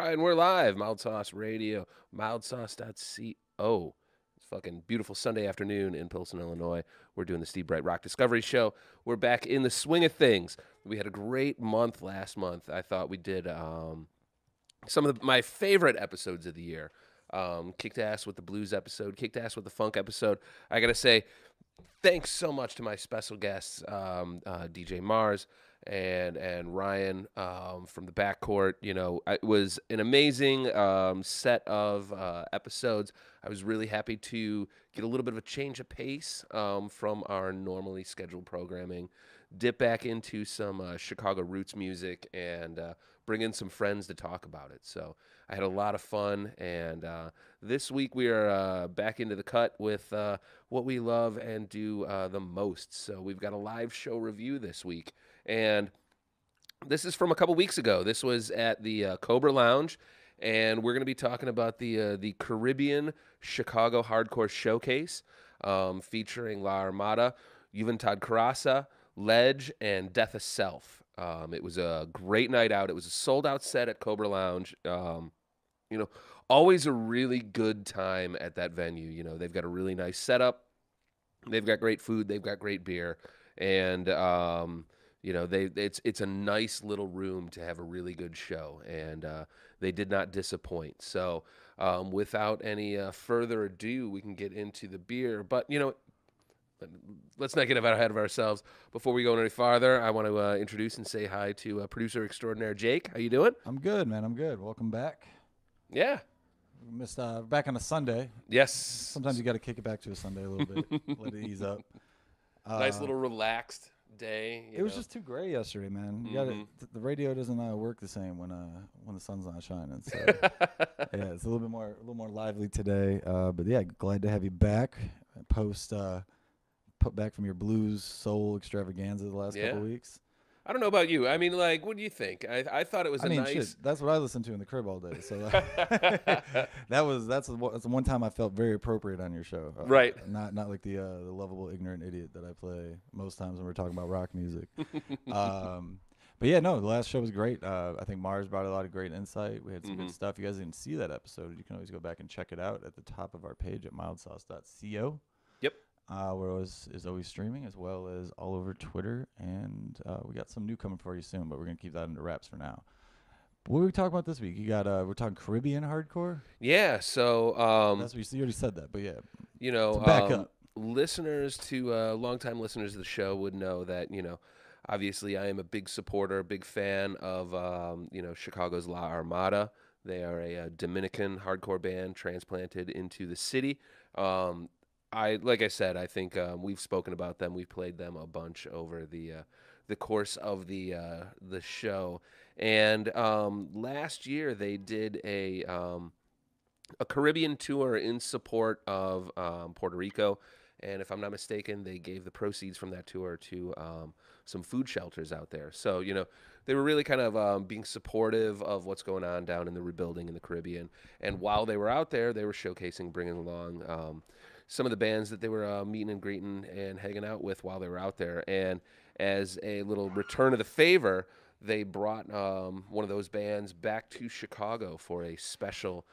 right, and we're live. Mild Sauce Radio, mildsauce.co. It's fucking beautiful Sunday afternoon in Pilsen, Illinois. We're doing the Steve Breit Rock Discovery Show. We're back in the swing of things. We had a great month last month. I thought we did some of my favorite episodes of the year. Kicked ass with the blues episode, kicked ass with the funk episode. I got to say, thanks so much to my special guests, DJ Mars and Ryan from the backcourt. You know, it was an amazing set of episodes. I was really happy to get a little bit of a change of pace from our normally scheduled programming, dip back into some Chicago roots music, and bring in some friends to talk about it. So I had a lot of fun, and this week we are back into the cut with what we love and do the most. So we've got a live show review this week, and this is from a couple weeks ago. This was at the Cobra Lounge, and we're going to be talking about the Caribbean Chicago Hardcore Showcase, featuring La Armada, Juventud Carasa, Ledge, and Death of Self. It was a great night out. It was a sold-out set at Cobra Lounge. You know, always a really good time at that venue. You know, they've got a really nice setup. They've got great food. They've got great beer, and you know, it's a nice little room to have a really good show, and they did not disappoint. So, without any further ado, we can get into the beer. But you know, let's not get ahead of ourselves. Before we go any farther, I want to introduce and say hi to producer extraordinaire Jake. How you doing? I'm good, man. I'm good. Welcome back. Yeah. We missed back on a Sunday. Yes. Sometimes you got to kick it back to a Sunday a little bit, let it ease up. Nice little relaxed day. It was just too gray yesterday, man. You got the radio doesn't work the same when the sun's not shining. So yeah, it's a little more lively today. But yeah, glad to have you back. Post put back from your blues soul extravaganza the last couple weeks. I don't know about you. I mean, like, what do you think? I thought it was nice. Shit, that's what I listened to in the crib all day. So that's the one time I felt very appropriate on your show. Right. Not like the lovable ignorant idiot that I play most times when we're talking about rock music. But yeah, no, the last show was great. I think Mars brought a lot of great insight. We had some good stuff. You guys didn't see that episode. You can always go back and check it out at the top of our page at mildsauce.co. Yep. Where is always streaming, as well as all over Twitter, and we got some new coming for you soon, but we're gonna keep that under wraps for now. But what are we talking about this week? You got we're talking Caribbean hardcore. Yeah, so that's what you already said that, but yeah, you know, back up. Listeners to longtime listeners of the show would know that, you know, obviously I am a big supporter, big fan of you know, Chicago's La Armada. They are a Dominican hardcore band transplanted into the city. Like I said, I think we've spoken about them. We've played them a bunch over the course of the show. And last year they did a Caribbean tour in support of Puerto Rico. And if I'm not mistaken, they gave the proceeds from that tour to some food shelters out there. So, you know, they were really kind of being supportive of what's going on down in the rebuilding in the Caribbean. And while they were out there, they were showcasing, bringing along some of the bands that they were meeting and greeting and hanging out with while they were out there. And as a little return of the favor, they brought one of those bands back to Chicago for a special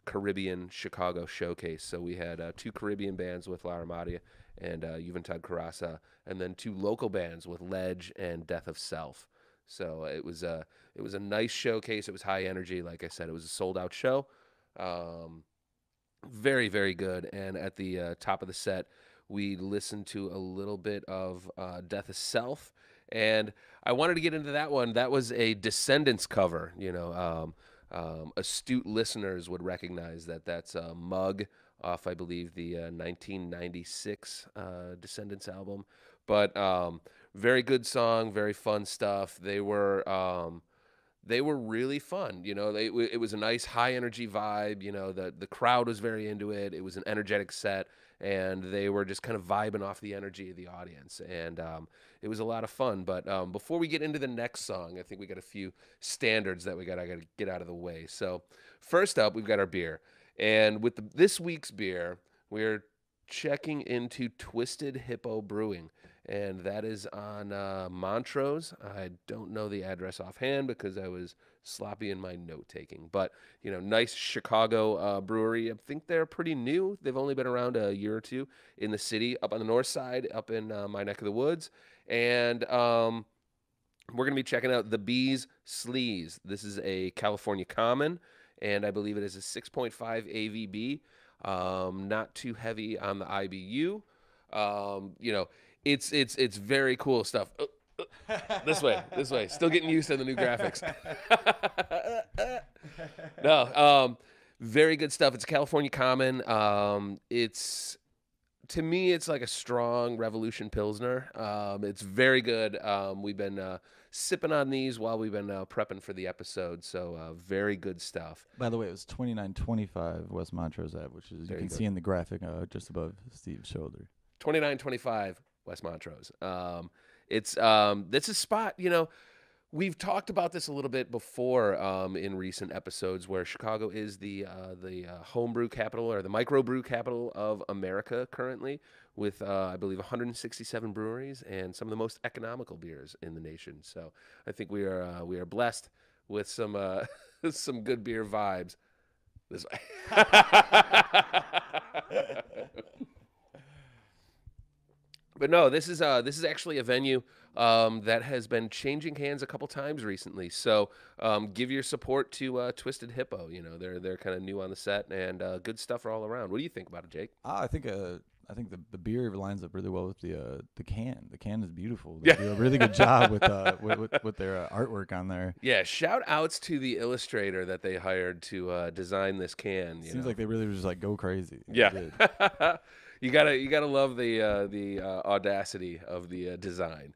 Caribbean Chicago showcase. So we had 2 Caribbean bands with La Armada and Juventud Carasa, and then 2 local bands with Ledge and Death of Self. So it was a nice showcase. It was high energy. Like I said, it was a sold-out show. Very, very good. And at the top of the set, we listened to a little bit of Death of Self. And I wanted to get into that one. That was a Descendants cover. You know, astute listeners would recognize that that's Mug off, I believe, the 1996 Descendants album. But very good song, very fun stuff. They were really fun. You know, it was a nice high energy vibe. You know, the crowd was very into it. It was an energetic set, and they were just kind of vibing off the energy of the audience. And it was a lot of fun. But before we get into the next song, I think we got a few standards that I got to get out of the way. So first up, we've got our beer. And with this week's beer, we're checking into Twisted Hippo Brewing. and that is on Montrose. I don't know the address offhand because I was sloppy in my note taking, but nice Chicago brewery. I think they're pretty new. They've only been around a year or two in the city, up on the north side, up in my neck of the woods, and we're going to be checking out the Bees Sleaze. This is a California Common, and I believe it is a 6.5 AVB. Not too heavy on the IBU. It's very cool stuff. This way. Still getting used to the new graphics. No, very good stuff. It's a California Common. To me, it's like a strong Revolution Pilsner. It's very good. We've been sipping on these while we've been prepping for the episode, so very good stuff. By the way, it was 2925 West Montrose Ave, which is you can see in the graphic just above Steve's shoulder. 2925 West Montrose. It's this is spot. We've talked about this a little bit before in recent episodes, where Chicago is the homebrew capital or the microbrew capital of America currently, with I believe 167 breweries and some of the most economical beers in the nation. So I think we are blessed with some some good beer vibes. This way. But no, this is actually a venue that has been changing hands a couple times recently. So give your support to Twisted Hippo. They're kind of new on the set, and good stuff all around. What do you think about it, Jake? I think the beer lines up really well with the can. The can is beautiful. They do a really good job with their artwork on there. Yeah, shout outs to the illustrator that they hired to design this can. Seems like they really just like go crazy. Yeah. You gotta love the audacity of the design.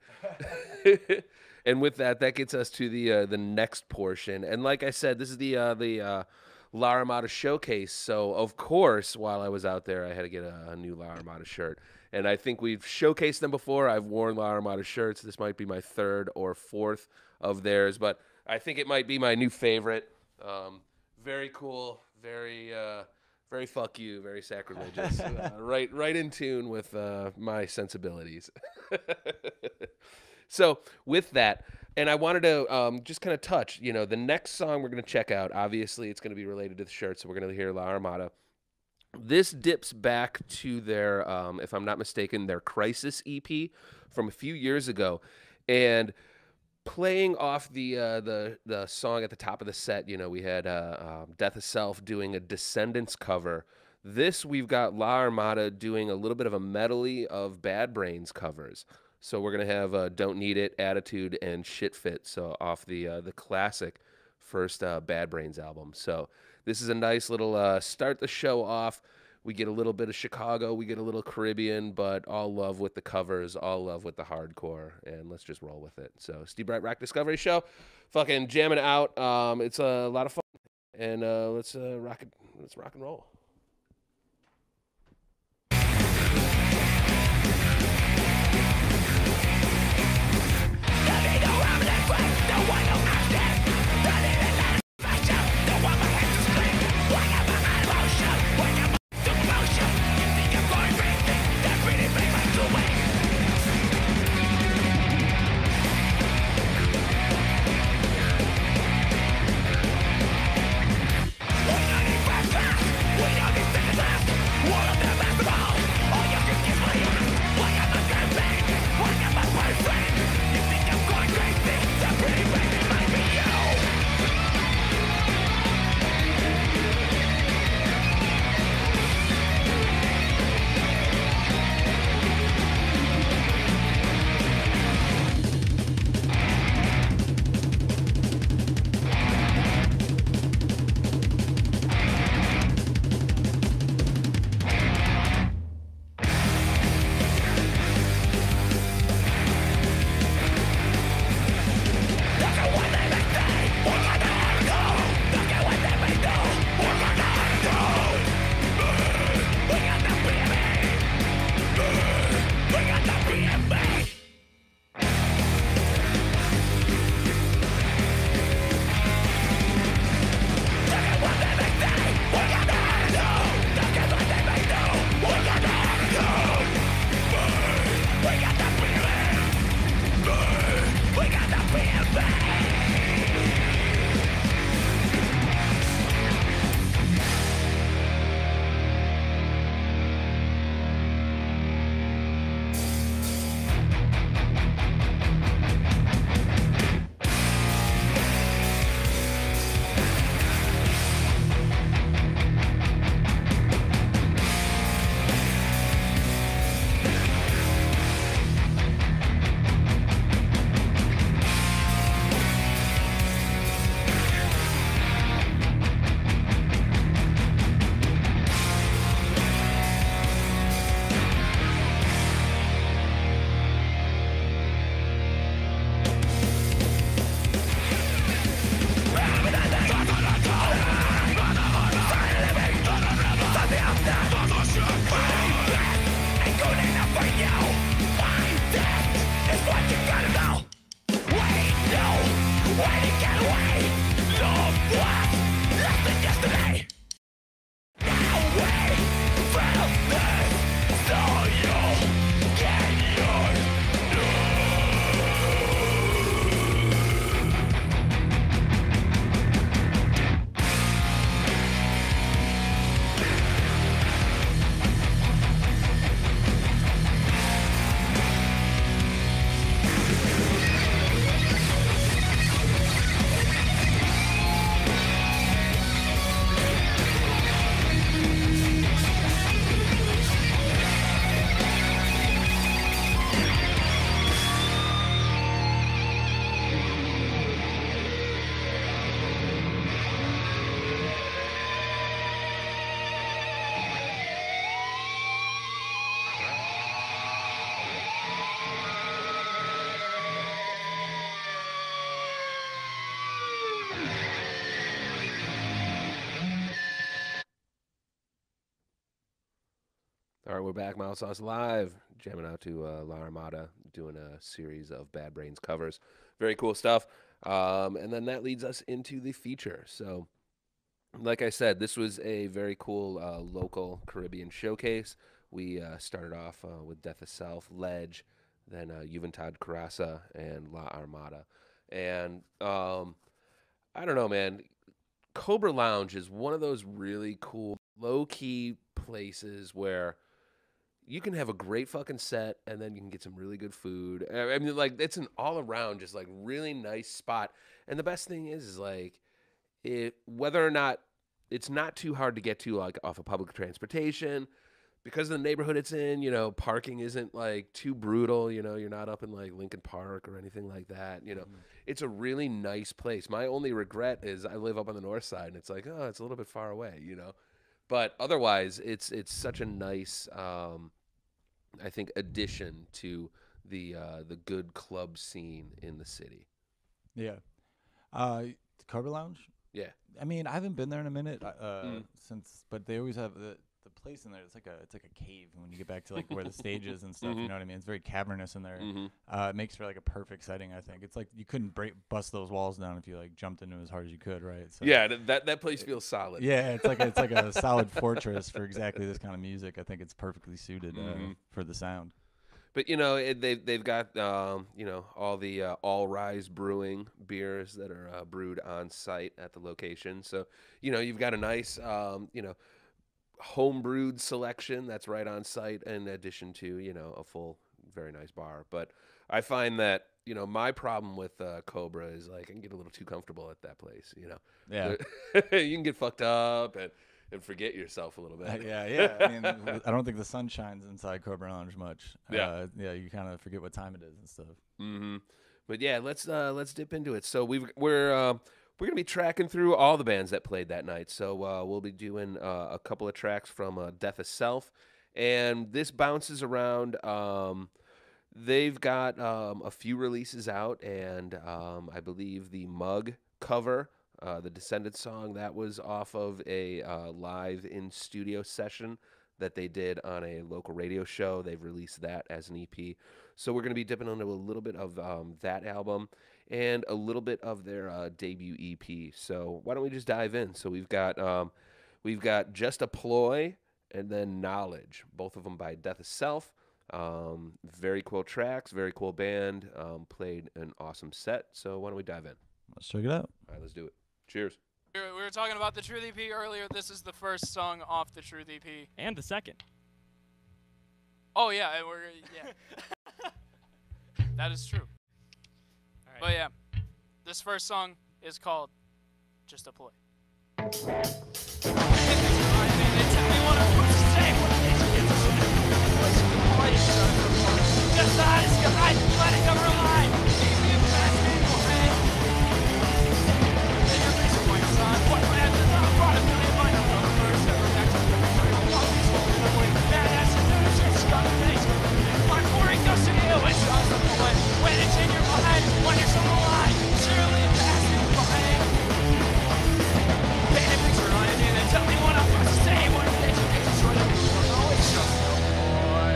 And with that gets us to the next portion. And like I said, this is the La Armada showcase. So of course, while I was out there, I had to get a new La Armada shirt. And I think we've showcased them before. I've worn La Armada shirts. This might be my third or fourth of theirs, but I think it might be my new favorite. Very cool. Very fuck you, very sacrilegious. Right in tune with my sensibilities. So with that, and I wanted to just kind of touch, the next song we're going to check out, obviously it's going to be related to the shirt, so we're going to hear La Armada. This dips back to their, if I'm not mistaken, their Crisis EP from a few years ago. And playing off the song at the top of the set, we had Death of Self doing a Descendants cover. This, we've got La Armada doing a little bit of a medley of Bad Brains covers. So we're going to have Don't Need It, Attitude, and Shit Fit, so off the classic first Bad Brains album. So this is a nice little start the show off. We get a little bit of Chicago, we get a little Caribbean, but all love with the covers, all love with the hardcore, and let's just roll with it. So Steve Breit Rock Discovery Show, fucking jamming out. It's a lot of fun, and let's rock it. Let's rock and roll. We right, we're back. Mild Sauce Live, jamming out to La Armada, doing a series of Bad Brains covers. Very cool stuff. And then that leads us into the feature. So, like I said, this was a very cool local Caribbean showcase. We started off with Death of Self, Ledge, then Juventud Carasa, and La Armada. And I don't know, man. Cobra Lounge is one of those really cool, low-key places where you can have a great fucking set and then you can get some really good food. I mean, like, it's an all-around just, like, really nice spot. And the best thing is like, whether or not it's not too hard to get to, like, off of public transportation, because of the neighborhood it's in, parking isn't like too brutal, you're not up in like Lincoln Park or anything like that. It's a really nice place. My only regret is I live up on the north side and it's like, oh, it's a little bit far away, but otherwise it's such a nice, I think, addition to the good club scene in the city. Yeah. Cobra Lounge? Yeah. I mean, I haven't been there in a minute but they always have the place in there. It's like a cave when you get back to like where the stage is and stuff. You know what I mean? It's very cavernous in there. It makes for like a perfect setting. I think it's like you couldn't bust those walls down if you like jumped into it as hard as you could, right? So, yeah, that place feels solid. Yeah, it's like a solid fortress for exactly this kind of music. I think it's perfectly suited for the sound. But they've got all the All Rise Brewing beers that are brewed on site at the location. So you've got a nice home brewed selection that's right on site, in addition to a full, very nice bar. But I find that my problem with Cobra is like I can get a little too comfortable at that place. Yeah, you can get fucked up and forget yourself a little bit. Yeah. I mean, I don't think the sun shines inside Cobra Lounge much. Yeah, you kind of forget what time it is and stuff. But yeah, let's dip into it. So we're going to be tracking through all the bands that played that night. So we'll be doing a couple of tracks from Death of Self. And this bounces around. They've got a few releases out. And I believe the Mug cover, the Descended song, that was off of a live in-studio session that they did on a local radio show. They've released that as an EP. So we're going to be dipping into a little bit of that album and a little bit of their debut EP. So why don't we just dive in? So we've got Just a Ploy and then Knowledge, both of them by Death of Self. Very cool tracks, very cool band. Played an awesome set. So why don't we dive in? Let's check it out. All right, let's do it. Cheers. We were talking about the Truth EP earlier. This is the first song off the Truth EP. And the second. Oh, yeah. That is true. All right. But yeah, this first song is called Just a Ploy. When it's in your mind, when you're so alive, surely passing by. Paint a picture on it and then tell me what I'm supposed to say. What is it you get to sort of always just a boy.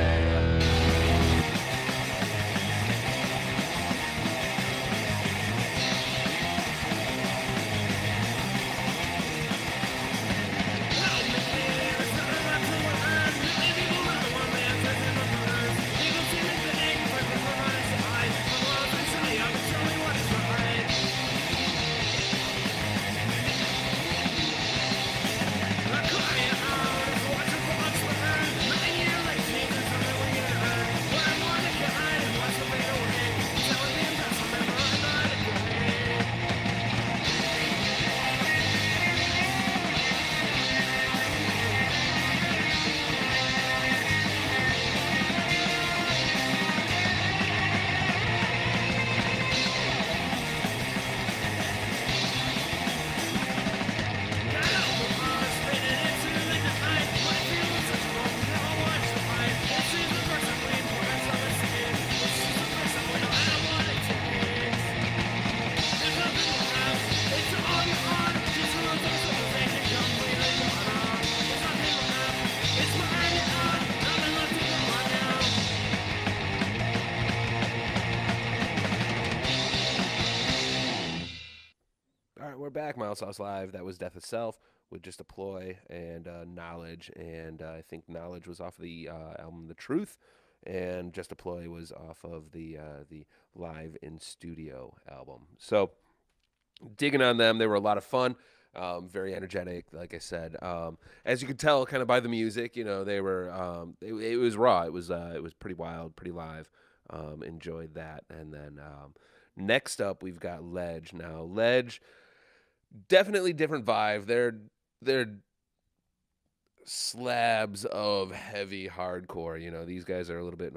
right, we're back. Mild Sauce Live. That was Death Itself with Just a Ploy and Knowledge. And I think Knowledge was off of the album The Truth. And Just a Ploy was off of the Live in Studio album. So digging on them, they were a lot of fun. Very energetic, like I said. As you could tell, kind of by the music, they were. It was raw. It was pretty wild, pretty live. Enjoyed that. And then next up, we've got Ledge. Now, Ledge, definitely different vibe. They're slabs of heavy hardcore. These guys are a little bit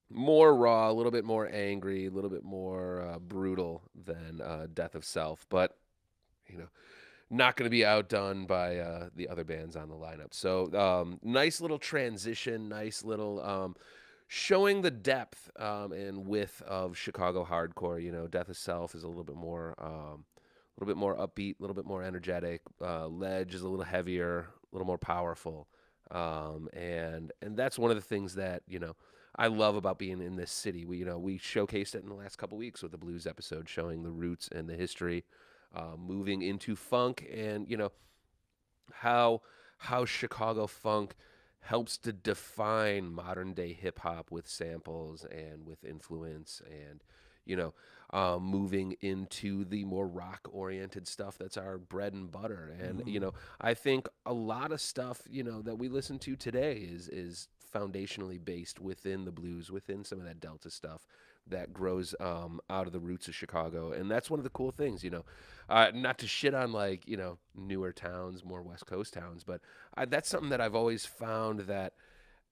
more raw, a little bit more angry, a little bit more brutal than Death of Self, but not going to be outdone by the other bands on the lineup. So nice little transition, nice little showing the depth and width of Chicago hardcore. Death of Self is a little bit more upbeat, a little bit more energetic. Ledge is a little heavier, a little more powerful, and that's one of the things that I love about being in this city. We showcased it in the last couple weeks with the blues episode, showing the roots and the history, moving into funk, and how Chicago funk helps to define modern day hip hop with samples and with influence, and moving into the more rock oriented stuff that's our bread and butter. And I think a lot of stuff that we listen to today is foundationally based within the blues, within some of that Delta stuff that grows out of the roots of Chicago. And that's one of the cool things, not to shit on newer towns, more West Coast towns, but that's something that I've always found that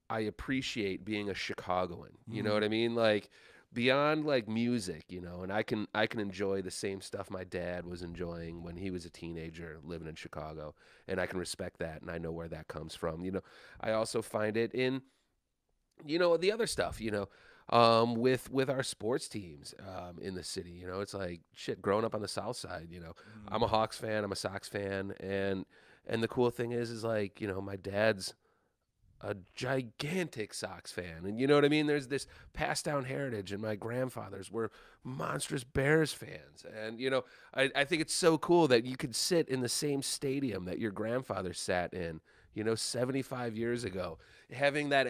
I appreciate being a Chicagoan. You know what I mean? Like beyond music, and I can enjoy the same stuff my dad was enjoying when he was a teenager living in Chicago, and I can respect that, and I know where that comes from. I also find it in the other stuff, with our sports teams in the city. It's like shit growing up on the South Side. I'm a Hawks fan, I'm a Sox fan, and the cool thing is my dad's a gigantic Sox fan, and you know what I mean? There's this passed down heritage, and my grandfathers were monstrous Bears fans. And I think it's so cool that you could sit in the same stadium that your grandfather sat in 75 years ago, having that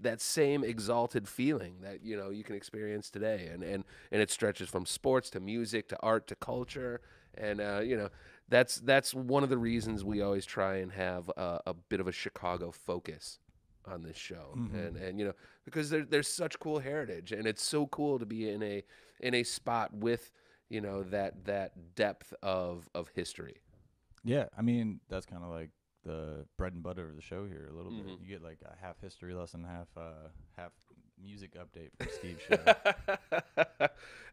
that same exalted feeling that you can experience today, and it stretches from sports to music to art to culture. And that's one of the reasons we always try and have a bit of a Chicago focus on this show. And because there's such cool heritage, and it's so cool to be in a spot with that depth of history. Yeah, I mean that's kind of like the bread and butter of the show here a little bit. You get like a half history lesson, half music update from Steve's show.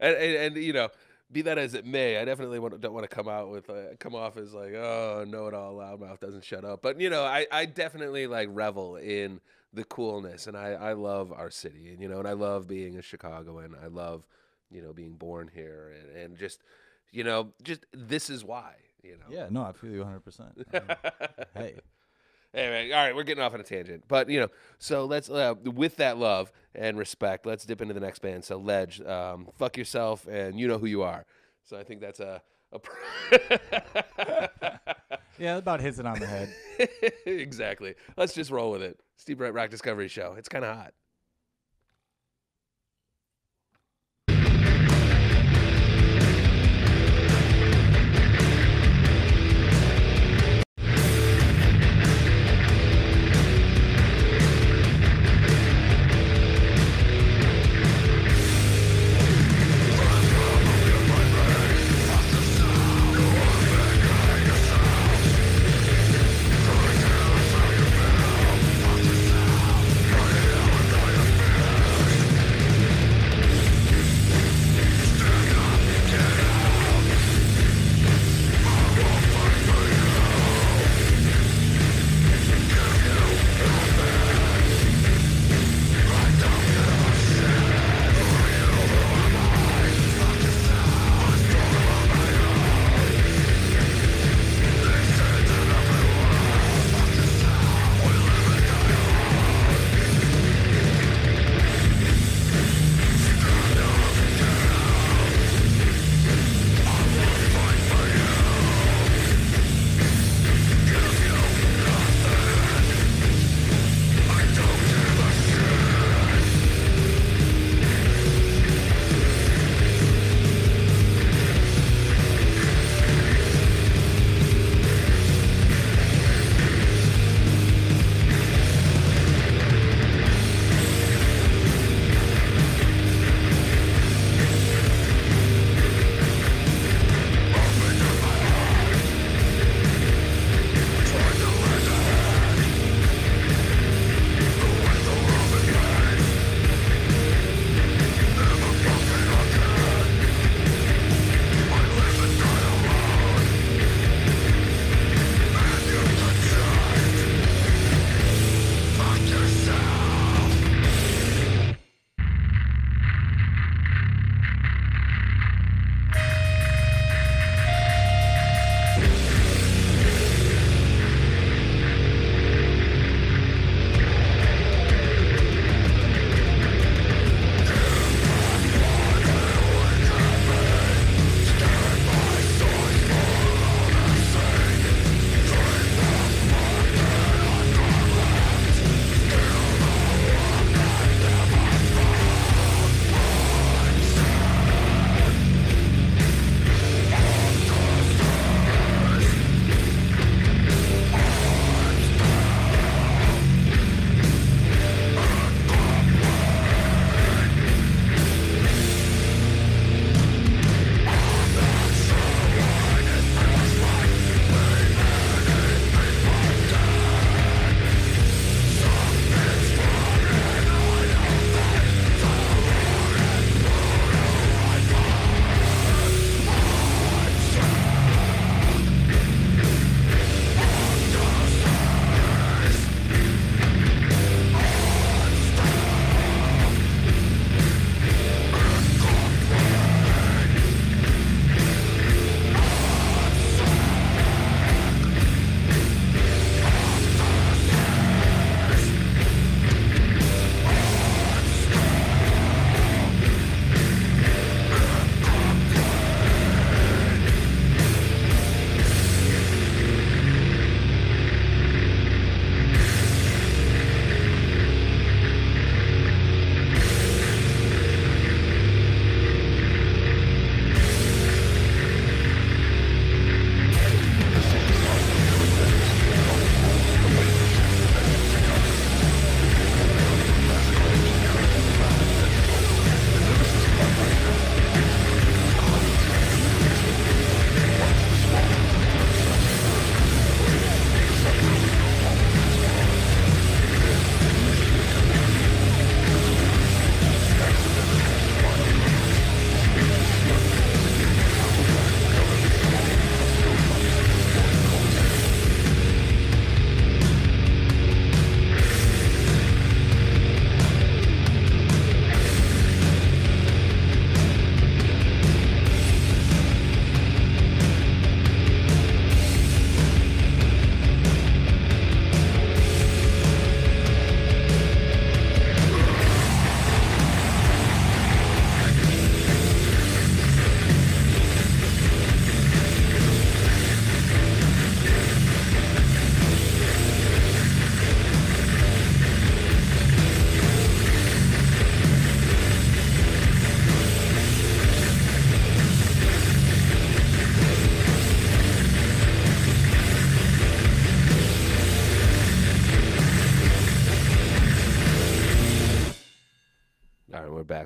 and be that as it may, I definitely don't want to come off as like, oh, know-it-all, loudmouth, doesn't shut up. But I definitely revel in the coolness, and I love our city, and I love being a Chicagoan. I love being born here, and just this is why. Yeah, no, I feel you 100%. Hey. Anyway, all right, we're getting off on a tangent. But, so let's, with that love and respect, let's dip into the next band. So, Ledge, fuck yourself, and you know who you are. So, I think that's yeah, that about hits it on the head. Exactly. Let's just roll with it. Steve Breit Rock Discovery Show. It's kind of hot.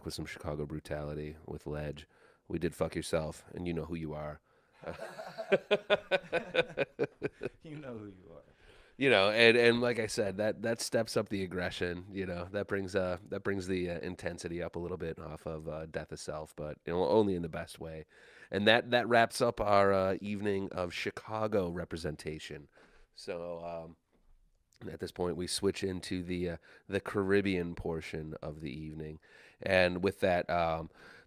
back with some Chicago brutality with Ledge. We did Fuck Yourself, and you know who you are. You know who you are. You know, and like I said, that steps up the aggression. You know, that brings the intensity up a little bit off of Death Itself, but only in the best way. And that wraps up our evening of Chicago representation. So at this point, we switch into the Caribbean portion of the evening, and with that,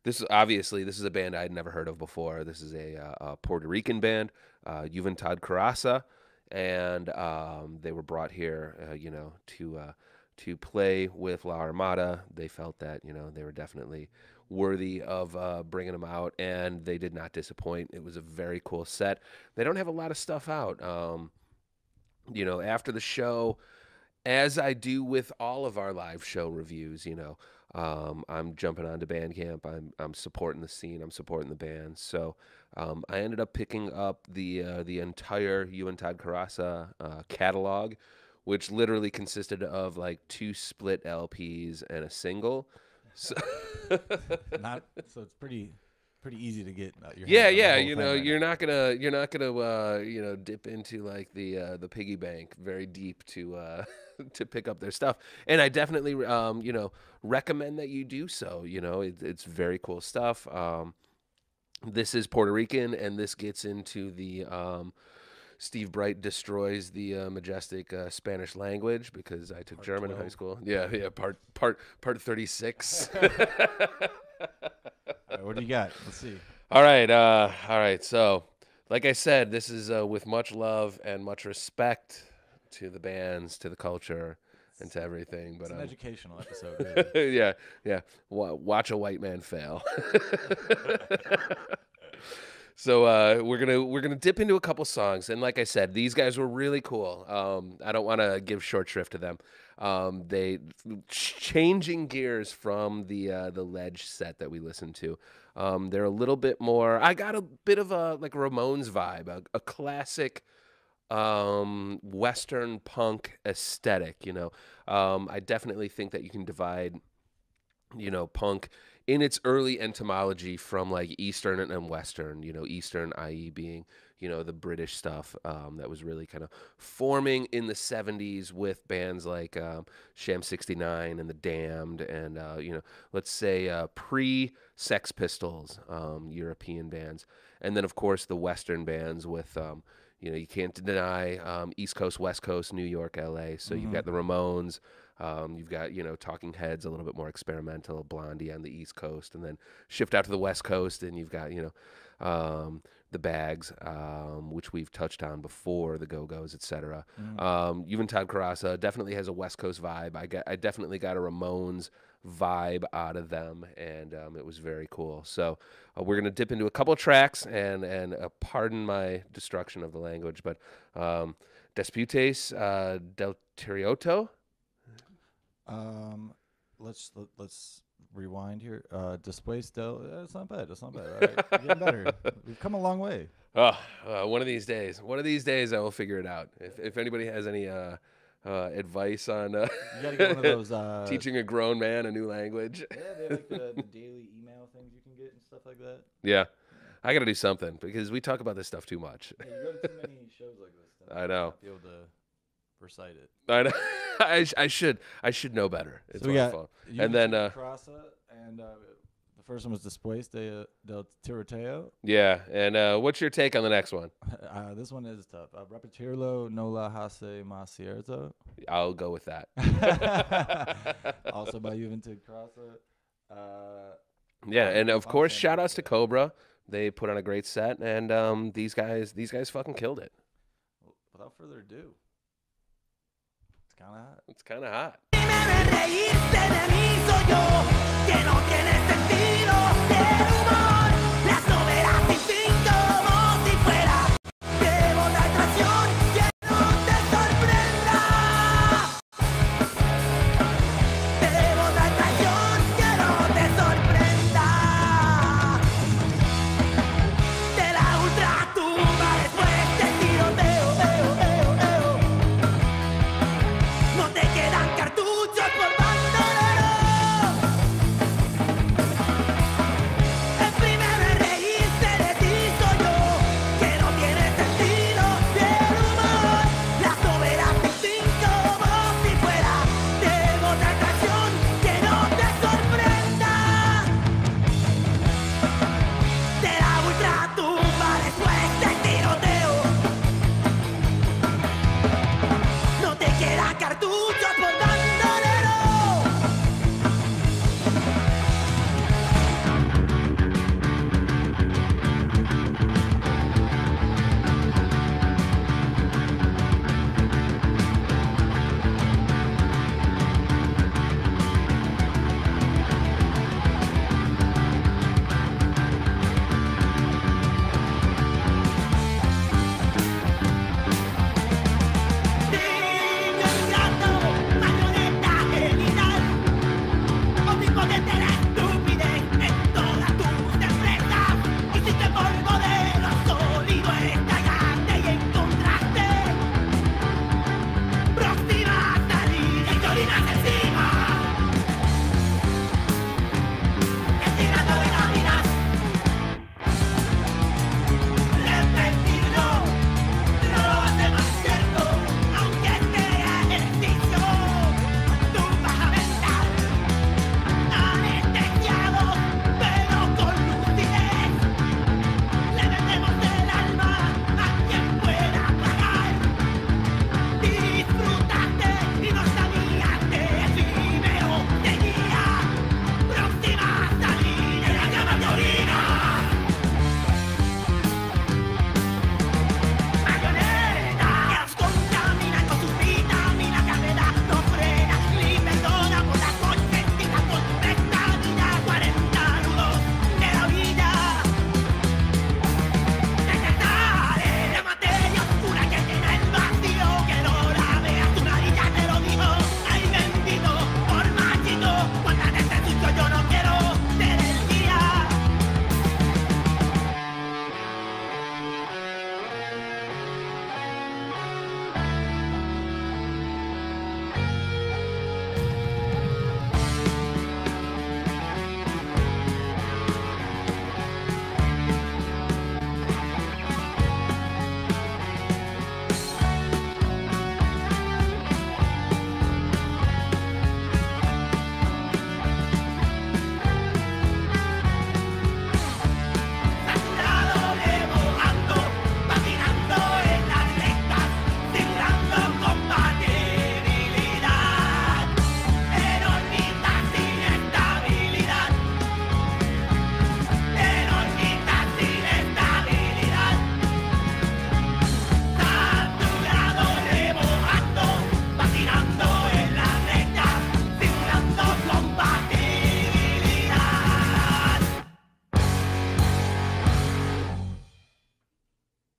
this is a band I'd never heard of before. This is a Puerto Rican band, Juventud Carasa, and they were brought here, to play with La Armada. They felt that they were definitely worthy of bringing them out, and they did not disappoint. It was a very cool set. They don't have a lot of stuff out. After the show, as I do with all of our live show reviews, I'm jumping onto Bandcamp. I'm supporting the scene. I'm supporting the band. So I ended up picking up the entire Juventud Carasa catalog, which literally consisted of like 2 split LPs and a single. So, So it's pretty easy to get your yeah, hands on the yeah. whole You thing know, right you're not gonna dip into like the piggy bank very deep to to pick up their stuff. And I definitely recommend that you do so. It's very cool stuff. This is Puerto Rican, and this gets into the Steve Breit destroys the majestic Spanish language, because I took Part German in 12. high school. Yeah, part 36. All right, what do you got? Let's see. All right. So, like I said, this is with much love and much respect to the bands, to the culture, and to everything. But It's an educational episode. Really. yeah. Watch a white man fail. So we're gonna dip into a couple songs, and like I said, these guys were really cool. I don't want to give short shrift to them. They changing gears from the Ledge set that we listened to. They're a little bit more. I got a bit of a like Ramones vibe, a classic Western punk aesthetic. I definitely think that you can divide punk in its early etymology from like Eastern and Western, Eastern, i.e. being, the British stuff that was really kind of forming in the 70s with bands like Sham 69 and The Damned and, let's say pre-Sex Pistols, European bands. And then, of course, the Western bands with, you can't deny East Coast, West Coast, New York, L.A. So you've got the Ramones. You've got, Talking Heads, a little bit more experimental, Blondie on the East Coast, and then shift out to the West Coast, and you've got, the Bags, which we've touched on before, the Go-Go's, etc. Juventud Carasa definitely has a West Coast vibe. I definitely got a Ramones vibe out of them, and it was very cool. So we're going to dip into a couple of tracks, and pardon my destruction of the language, but Disputes del Tirioto. Let's rewind here. Displaced del. That's not bad. All right, you're getting better. We've come a long way. One of these days, I will figure it out. If anybody has any advice on You gotta get one of those teaching a grown man a new language. Yeah, they have like the daily email things you can get and stuff like that. Yeah. I got to do something because we talk about this stuff too much. Yeah, you go to too many shows like this. I know. Not be able to recite it. I know. I should know better. It's So we my got fault. And then Crasa and the first one was Displaced del Tiroteo. yeah. And what's your take on the next one? This one is tough. Repetirlo no la hace más cierto. I'll go with that. Also by Juventud Crasa. Yeah, and of course, Awesome. shout outs to Cobra. They put on a great set, and these guys fucking killed it. Without further ado, it's kind of hot. It's kind of hot. Reírse de mí soy yo, que no tiene sentido ser humor. Las novelas sin fin como si fuera de otra atracción que no te sorprenda. De otra atracción que no te sorprenda. De la ultratumba después del tiroteo, no te quedan cartuchos por bandolero.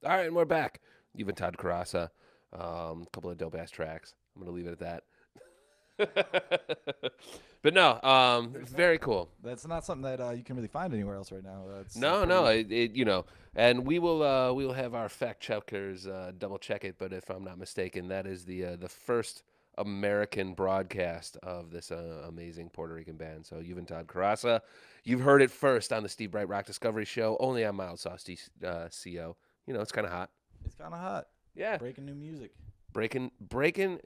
All right, and we're back. You've been Todd Carassa. A couple of dope ass tracks. I'm gonna leave it at that. But no, very cool. That's not something that you can really find anywhere else right now. That's No, you know, and we will have our fact checkers double check it. But if I'm not mistaken, that is the first American broadcast of this amazing Puerto Rican band. So you've been Todd Carassa. You've heard it first on the Steve Breit Rock Discovery Show, only on Mild Sauce CO. You know, it's kind of hot. It's kind of hot. Yeah, Breaking new music. breaking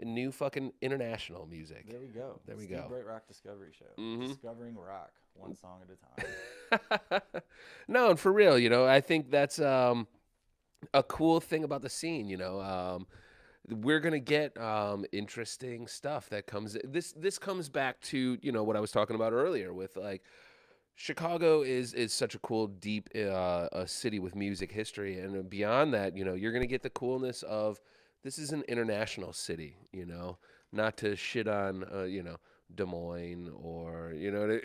new fucking international music. There we go. There we Steve go. Breit Rock Discovery Show. Mhm. Discovering rock, one song at a time. No, and for real, you know, I think that's a cool thing about the scene. You know, we're gonna get interesting stuff that comes. This comes back to, you know, what I was talking about earlier with like Chicago is such a cool, deep a city with music history, and beyond that, you know, you're gonna get the coolness of this is an international city. You know, not to shit on you know, Des Moines or you know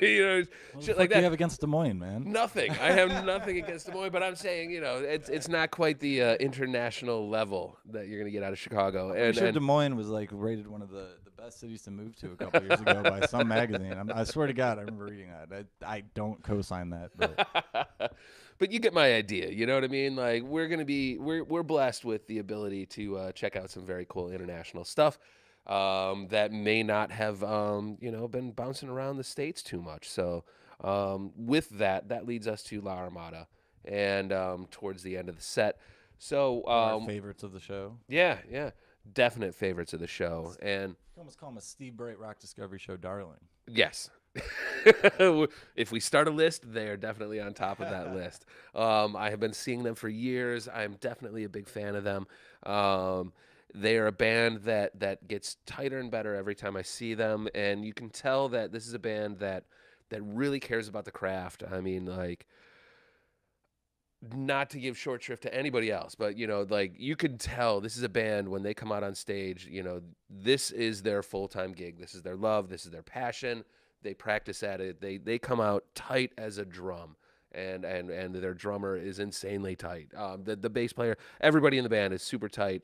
you know What shit the like fuck do you that. have against Des Moines, man? Nothing. I have nothing against Des Moines, but I'm saying, you know, it's not quite the international level that you're gonna get out of Chicago. I'm And, sure and Des Moines was like rated one of the best cities to move to a couple years ago by some magazine. I swear to God, I remember reading that. I don't co-sign that, but but you get my idea. You know what I mean? Like we're blessed with the ability to check out some very cool international stuff that may not have you know, been bouncing around the States too much. So with that leads us to La Armada, and towards the end of the set. So our favorites of the show. yeah, definite favorites of the show, and You can almost call them a Steve Breit Rock Discovery Show darling. yes. If we start a list, they are definitely on top of that list. I have been seeing them for years. I'm definitely a big fan of them. They are a band that gets tighter and better every time I see them, and you can tell that this is a band that really cares about the craft. I mean, like, not to give short shrift to anybody else, but you know, like, you could tell this is a band when they come out on stage, you know, this is their full-time gig. This is their love. This is their passion. They practice at it. They come out tight as a drum, and their drummer is insanely tight. The bass player, everybody in the band is super tight.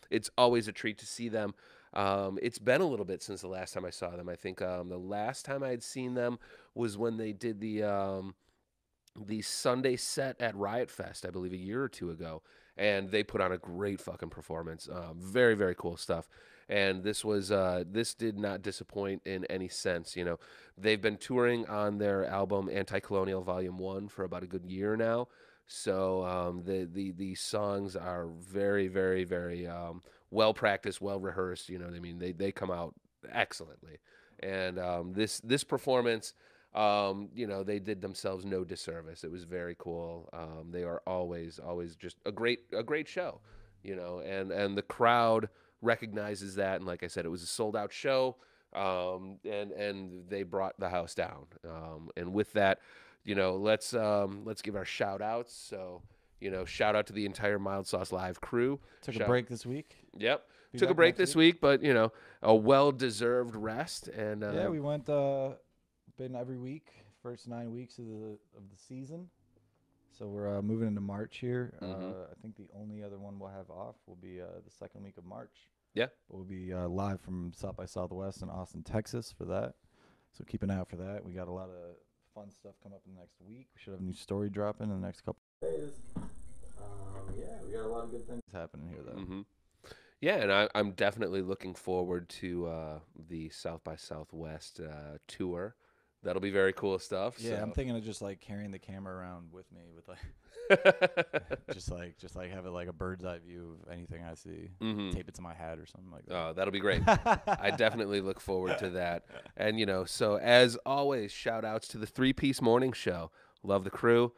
It's always a treat to see them. It's been a little bit since the last time I saw them. I think the last time I had seen them was when they did the Sunday set at Riot Fest, I believe, a year or two ago, and they put on a great fucking performance. Very, very cool stuff. And this did not disappoint in any sense. You know, they've been touring on their album Anti-Colonial Volume 1 for about a good year now. So the songs are very, very, very well practiced, well rehearsed. You know what I mean? They come out excellently. And this performance, you know, they did themselves no disservice. It was very cool. They are always just a great show, you know, and the crowd recognizes that. And like I said, it was a sold out show, and they brought the house down. And with that, you know, let's give our shout outs. So, you know, shout out to the entire Mild Sauce Live crew. Took a break this week. Yep. Be Took a back break next this week, but you know, a well-deserved rest. And Yeah, we went been every week, first 9 weeks of the season. So we're moving into March here. I think the only other one we'll have off will be the second week of March. Yeah. We'll be live from South by Southwest in Austin, Texas for that. So keep an eye out for that. We got a lot of fun stuff coming up in the next week. We should have a new story dropping in the next couple of days. Yeah, we got a lot of good things happening here, though. Yeah, and I'm definitely looking forward to the South by Southwest tour. That'll be very cool stuff. Yeah, so. I'm thinking of just like carrying the camera around with me, with like just like have it like a bird's eye view of anything I see. Tape it to my hat or something like that. Oh, that'll be great. I definitely look forward to that. And you know, so as always, shout outs to the 3-piece morning show. Love the crew.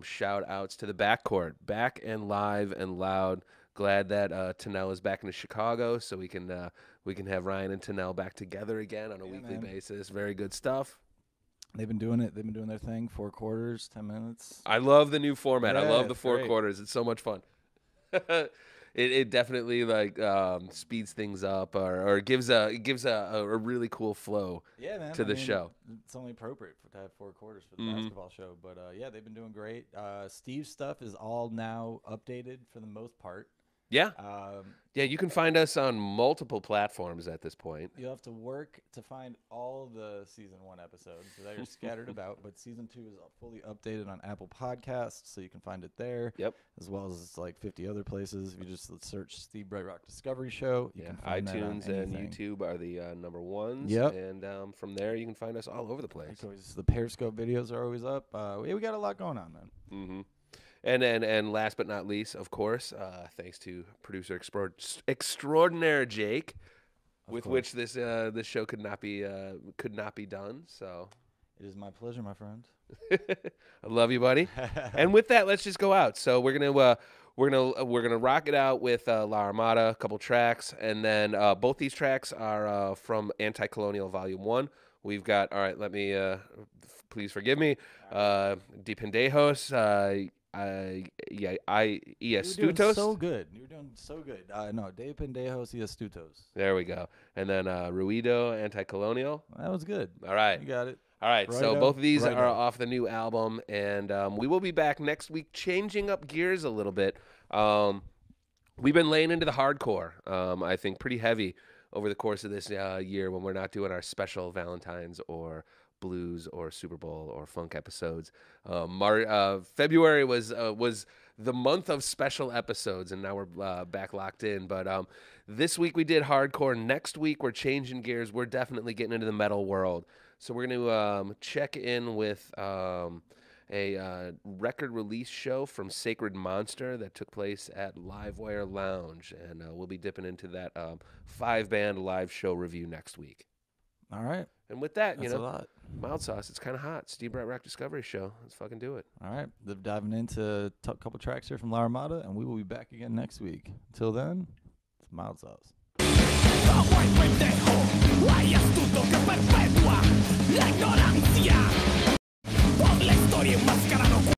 Shout outs to the backcourt, back and live and loud. Glad that Tennell is back into Chicago, so we can have Ryan and Tennell back together again on a weekly basis. Very good stuff. They've been doing it. They've been doing their thing. 4 quarters, 10 minutes. I love the new format. I Yeah, love the it's 4 great. quarters. It's so much fun. it definitely like speeds things up or gives a really cool flow Yeah, man. to the show. It's only appropriate to have 4 quarters for the Mhm. basketball show. But yeah, they've been doing great. Steve's stuff is all now updated for the most part. Yeah. Yeah, you can find us on multiple platforms at this point. You'll have to work to find all the season 1 episodes. So they're scattered about, but season 2 is fully updated on Apple Podcasts, so you can find it there. Yep. As well as like 50 other places. If you just search Steve Breit Rock Discovery Show, you can find iTunes that on and anything. YouTube are the number ones. Yep. And from there, you can find us all over the place. The Periscope videos are always up. We got a lot going on, man. Mm-hmm. And last but not least, of course, thanks to producer extraordinaire Jake, with which this show could not be done. So it is my pleasure, my friend. I love you, buddy. And with that, let's just go out. So we're gonna rock it out with La Armada, a couple tracks, and then both these tracks are from Anti-Colonial Volume 1. We've got let me please forgive me, De Pendejos. You're Estutos. so good. You're doing so good. No, De Pendejos y Estutos. There we go. And then Ruido, Anti-Colonial. That was good. All right. You got it. All right. So Righto, both of these righto. are off the new album, and we will be back next week, changing up gears a little bit. We've been laying into the hardcore, I think, pretty heavy over the course of this year when we're not doing our special Valentine's or blues or Super Bowl or funk episodes. February was the month of special episodes, and now we're back locked in. But this week we did hardcore. Next week we're changing gears. We're definitely getting into the metal world. So we're going to check in with a record release show from Sacred Monster that took place at Livewire Lounge, and we'll be dipping into that 5-band live show review next week. All right. And with that, That's a lot. Mild Sauce, it's kind of hot. Steve Breit Rock Discovery Show. Let's fucking do it. All right. They're diving into a couple tracks here from La Armada, and we will be back again next week. Until then, it's Mild Sauce. Como el pendejo, hay astuto que perpetúa la ignorancia. Por la historia enmascarado